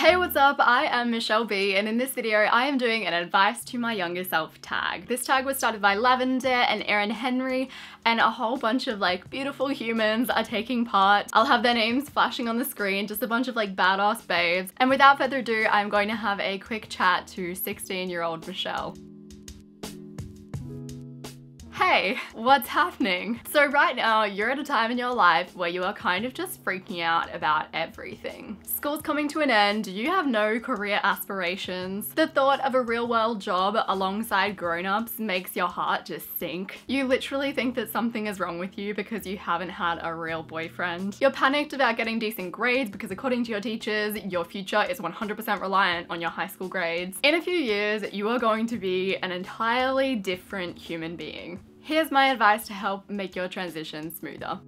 Hey, what's up? I am Michelle B, and in this video I am doing an advice to my younger self tag. This tag was started by Lavender and Erin Henry, and a whole bunch of like beautiful humans are taking part. I'll have their names flashing on the screen, just a bunch of like badass babes. And without further ado, I'm going to have a quick chat to 16-year-old Michelle. Hey, what's happening? So right now, you're at a time in your life where you are kind of just freaking out about everything. School's coming to an end, you have no career aspirations. The thought of a real-world job alongside grown-ups makes your heart just sink. You literally think that something is wrong with you because you haven't had a real boyfriend. You're panicked about getting decent grades because according to your teachers, your future is 100% reliant on your high school grades. In a few years, you are going to be an entirely different human being. Here's my advice to help make your transition smoother.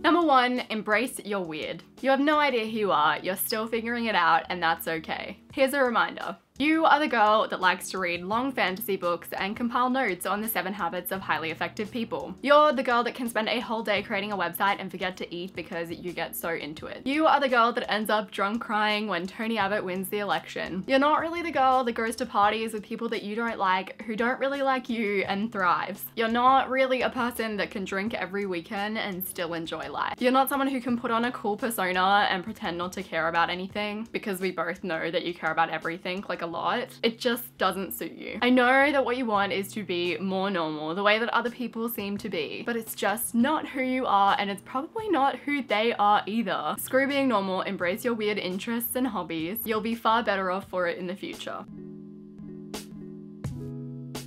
Number 1, embrace your weird. You have no idea who you are, you're still figuring it out, and that's okay. Here's a reminder. You are the girl that likes to read long fantasy books and compile notes on the 7 habits of highly effective people. You're the girl that can spend a whole day creating a website and forget to eat because you get so into it. You are the girl that ends up drunk crying when Tony Abbott wins the election. You're not really the girl that goes to parties with people that you don't like, who don't really like you, and thrives. You're not really a person that can drink every weekend and still enjoy life. You're not someone who can put on a cool persona and pretend not to care about anything, because we both know that you care about everything like a lot. It just doesn't suit you. I know that what you want is to be more normal, the way that other people seem to be, but it's just not who you are, and it's probably not who they are either. Screw being normal, embrace your weird interests and hobbies. You'll be far better off for it in the future.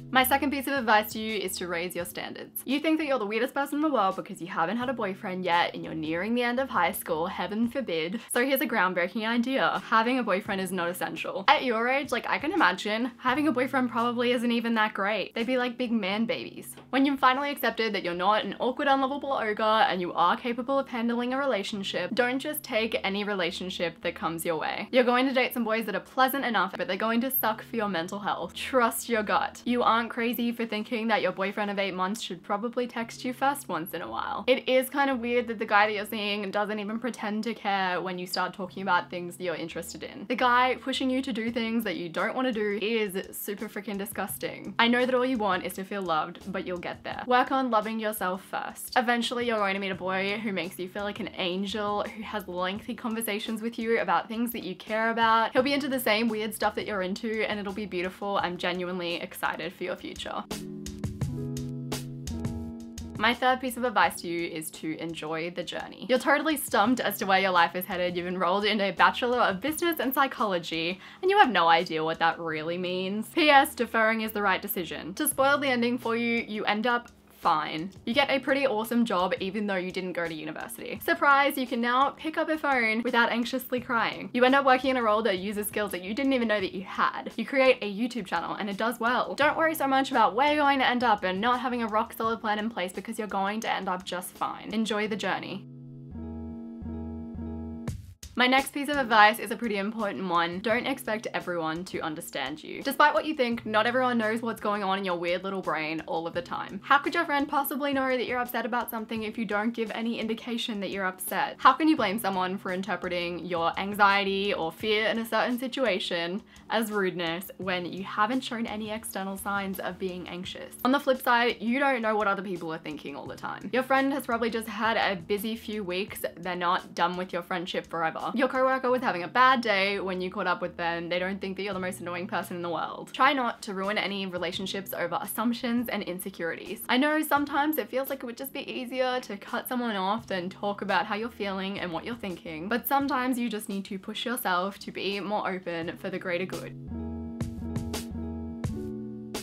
My second piece of advice to you is to raise your standards. You think that you're the weirdest person in the world because you haven't had a boyfriend yet and you're nearing the end of high school, heaven forbid. So here's a groundbreaking idea. Having a boyfriend is not essential. At your age, like I can imagine, having a boyfriend probably isn't even that great. They'd be like big man babies. When you've finally accepted that you're not an awkward, unlovable ogre and you are capable of handling a relationship, don't just take any relationship that comes your way. You're going to date some boys that are pleasant enough, but they're going to suck for your mental health. Trust your gut. You aren't crazy for thinking that your boyfriend of 8 months should probably text you first once in a while. It is kind of weird that the guy that you're seeing doesn't even pretend to care when you start talking about things that you're interested in. The guy pushing you to do things that you don't want to do is super freaking disgusting. I know that all you want is to feel loved, but you'll get there. Work on loving yourself first. Eventually you're going to meet a boy who makes you feel like an angel, who has lengthy conversations with you about things that you care about. He'll be into the same weird stuff that you're into, and it'll be beautiful. I'm genuinely excited for your future. My third piece of advice to you is to enjoy the journey. You're totally stumped as to where your life is headed. You've enrolled in a Bachelor of Business and Psychology, and you have no idea what that really means. P.S. Deferring is the right decision. To spoil the ending for you, you end up fine. You get a pretty awesome job even though you didn't go to university. Surprise, you can now pick up a phone without anxiously crying. You end up working in a role that uses skills that you didn't even know that you had. You create a YouTube channel and it does well. Don't worry so much about where you're going to end up and not having a rock solid plan in place, because you're going to end up just fine. Enjoy the journey. My next piece of advice is a pretty important one. Don't expect everyone to understand you. Despite what you think, not everyone knows what's going on in your weird little brain all of the time. How could your friend possibly know that you're upset about something if you don't give any indication that you're upset? How can you blame someone for interpreting your anxiety or fear in a certain situation as rudeness when you haven't shown any external signs of being anxious? On the flip side, you don't know what other people are thinking all the time. Your friend has probably just had a busy few weeks. They're not done with your friendship forever. Your coworker was having a bad day when you caught up with them. They don't think that you're the most annoying person in the world. Try not to ruin any relationships over assumptions and insecurities. I know sometimes it feels like it would just be easier to cut someone off than talk about how you're feeling and what you're thinking, but sometimes you just need to push yourself to be more open for the greater good.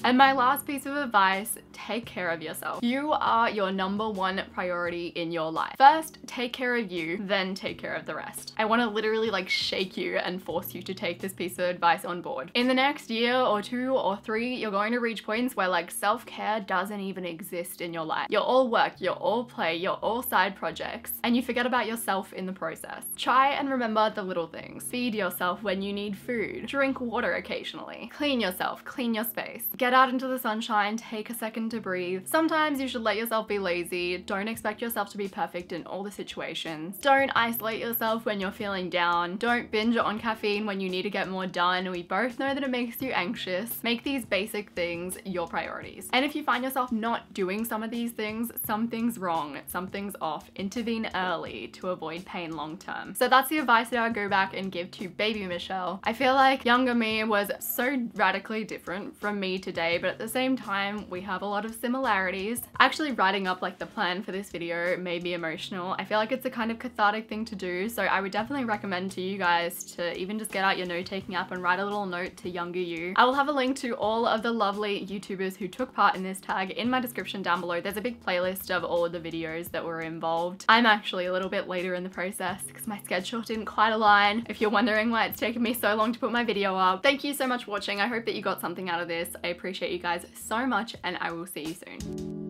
And my last piece of advice, take care of yourself. You are your #1 priority in your life. First, take care of you, then take care of the rest. I want to literally like shake you and force you to take this piece of advice on board. In the next year or 2 or 3, you're going to reach points where like self-care doesn't even exist in your life. You're all work, you're all play, you're all side projects, and you forget about yourself in the process. Try and remember the little things. Feed yourself when you need food. Drink water occasionally. Clean yourself, clean your space. Get out into the sunshine, take a second second to breathe. Sometimes you should let yourself be lazy. Don't expect yourself to be perfect in all the situations. Don't isolate yourself when you're feeling down. Don't binge on caffeine when you need to get more done. We both know that it makes you anxious. Make these basic things your priorities. And if you find yourself not doing some of these things, something's wrong, something's off. Intervene early to avoid pain long term. So that's the advice that I would go back and give to baby Michelle. I feel like younger me was so radically different from me today, but at the same time, we have a lot of similarities. Actually writing up like the plan for this video made me emotional. I feel like it's a kind of cathartic thing to do, so I would definitely recommend to you guys to even just get out your note-taking app and write a little note to younger you. I will have a link to all of the lovely YouTubers who took part in this tag in my description down below. There's a big playlist of all of the videos that were involved. I'm actually a little bit later in the process because my schedule didn't quite align. If you're wondering why it's taken me so long to put my video up, thank you so much for watching. I hope that you got something out of this. I appreciate you guys so much, and I will see you soon.